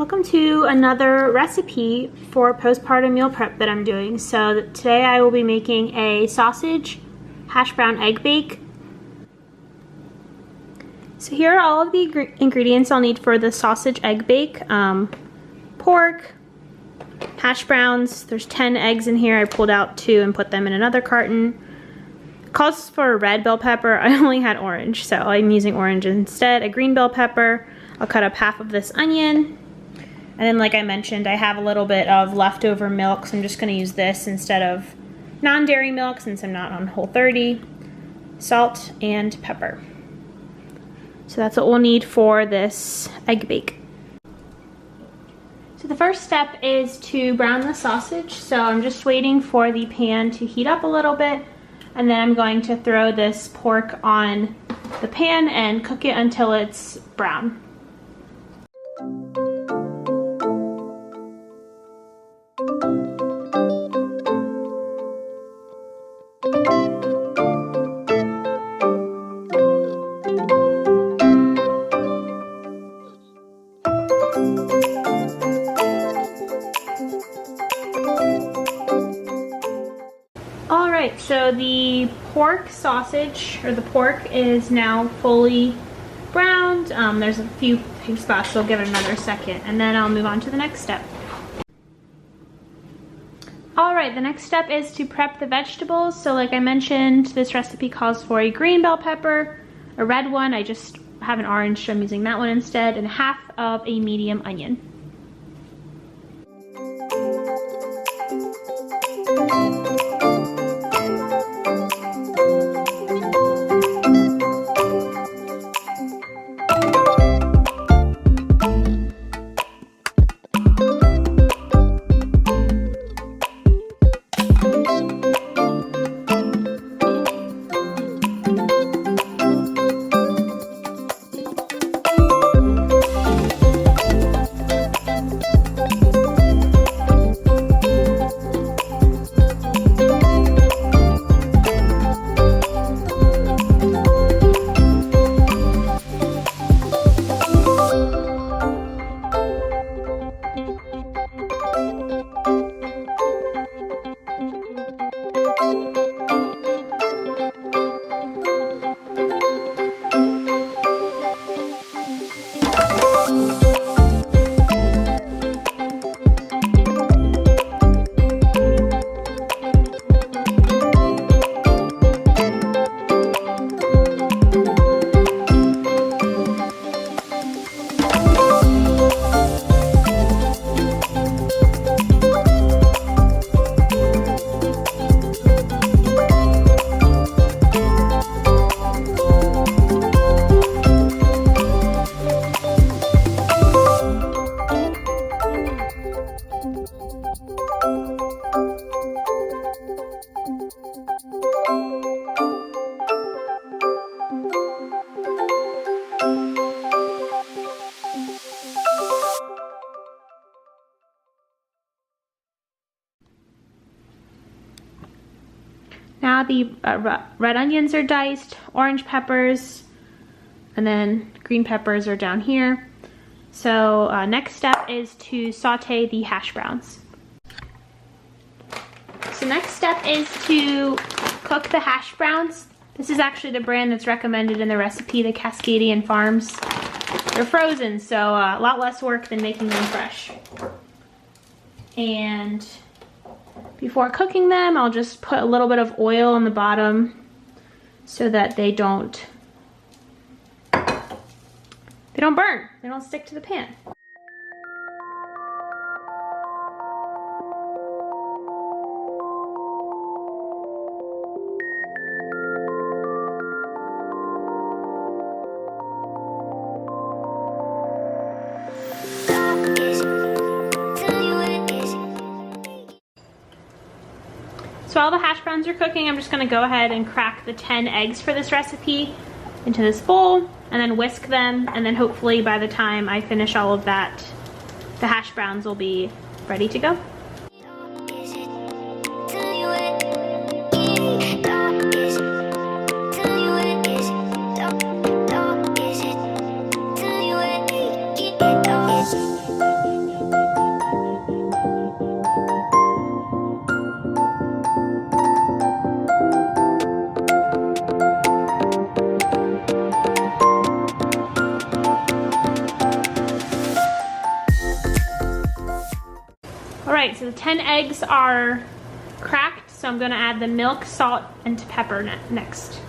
Welcome to another recipe for postpartum meal prep that I'm doing. So today I will be making a sausage hash brown egg bake. So here are all of the ingredients I'll need for the sausage egg bake. Pork, hash browns, there's 10 eggs in here. I pulled out 2 and put them in another carton. It calls for a red bell pepper. I only had orange, so I'm using orange instead. A green bell pepper. I'll cut up half of this onion. And then, like I mentioned, I have a little bit of leftover milk, so I'm just going to use this instead of non-dairy milk since I'm not on Whole30. Salt and pepper. So that's what we'll need for this egg bake. So the first step is to brown the sausage. So I'm just waiting for the pan to heat up a little bit, and then I'm going to throw this pork on the pan and cook it until it's brown. Alright, so the pork sausage, or the pork, is now fully browned. There's a few pink spots, so I'll give it another second, and then I'll move on to the next step. Alright, the next step is to prep the vegetables. So like I mentioned, this recipe calls for a green bell pepper, a red one, I just have an orange, so I'm using that one instead, and half of a medium onion. Now the red onions are diced, orange peppers, and then green peppers are down here. So next step is to saute the hash browns. So next step is to cook the hash browns. This is actually the brand that's recommended in the recipe, the Cascadian Farms. They're frozen, so a lot less work than making them fresh. And before cooking them, I'll just put a little bit of oil on the bottom so that they don't burn, they don't stick to the pan. So while the hash browns are cooking, I'm just going to go ahead and crack the 10 eggs for this recipe into this bowl, and then whisk them, and then hopefully by the time I finish all of that, the hash browns will be ready to go. right, so the 10 eggs are cracked, so I'm gonna add the milk, salt, and pepper next.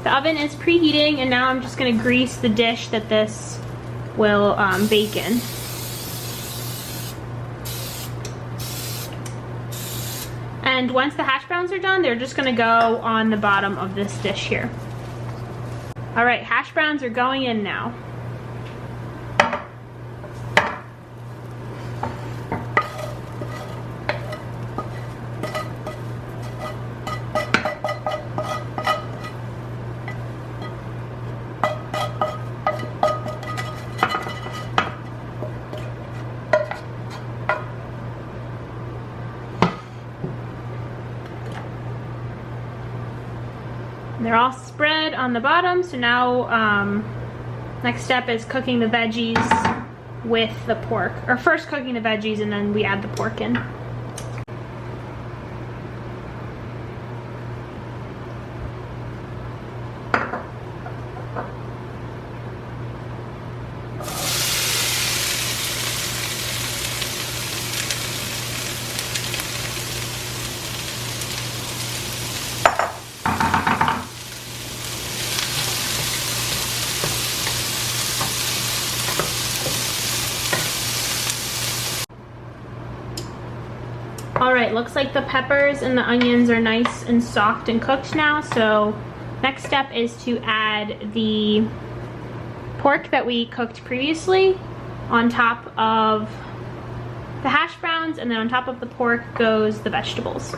The oven is preheating, and now I'm just going to grease the dish that this will bake in. And once the hash browns are done, they're just going to go on the bottom of this dish here. All right, hash browns are going in now. They're all spread on the bottom, so now next step is cooking the veggies with the pork. Or first cooking the veggies and then we add the pork in. Alright, looks like the peppers and the onions are nice and soft and cooked now, so next step is to add the pork that we cooked previously on top of the hash browns, and then on top of the pork goes the vegetables.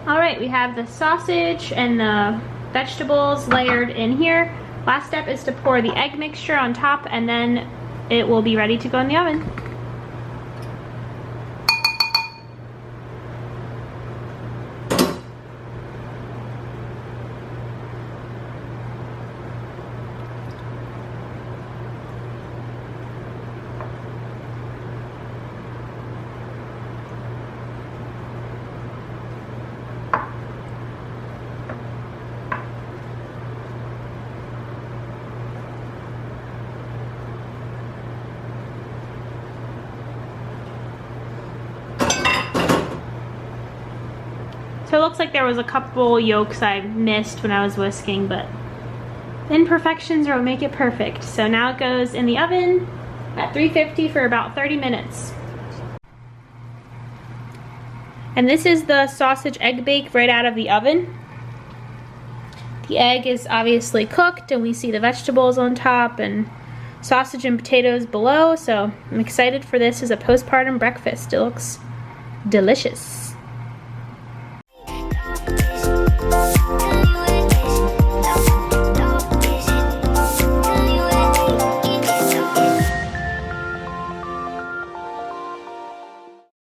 Alright, we have the sausage and the vegetables layered in here. Last step is to pour the egg mixture on top, and then it will be ready to go in the oven. So it looks like there was a couple yolks I missed when I was whisking, but imperfections are what make it perfect. So now it goes in the oven at 350 for about 30 minutes. And this is the sausage egg bake right out of the oven. The egg is obviously cooked, and we see the vegetables on top and sausage and potatoes below, so I'm excited for this as a postpartum breakfast. It looks delicious.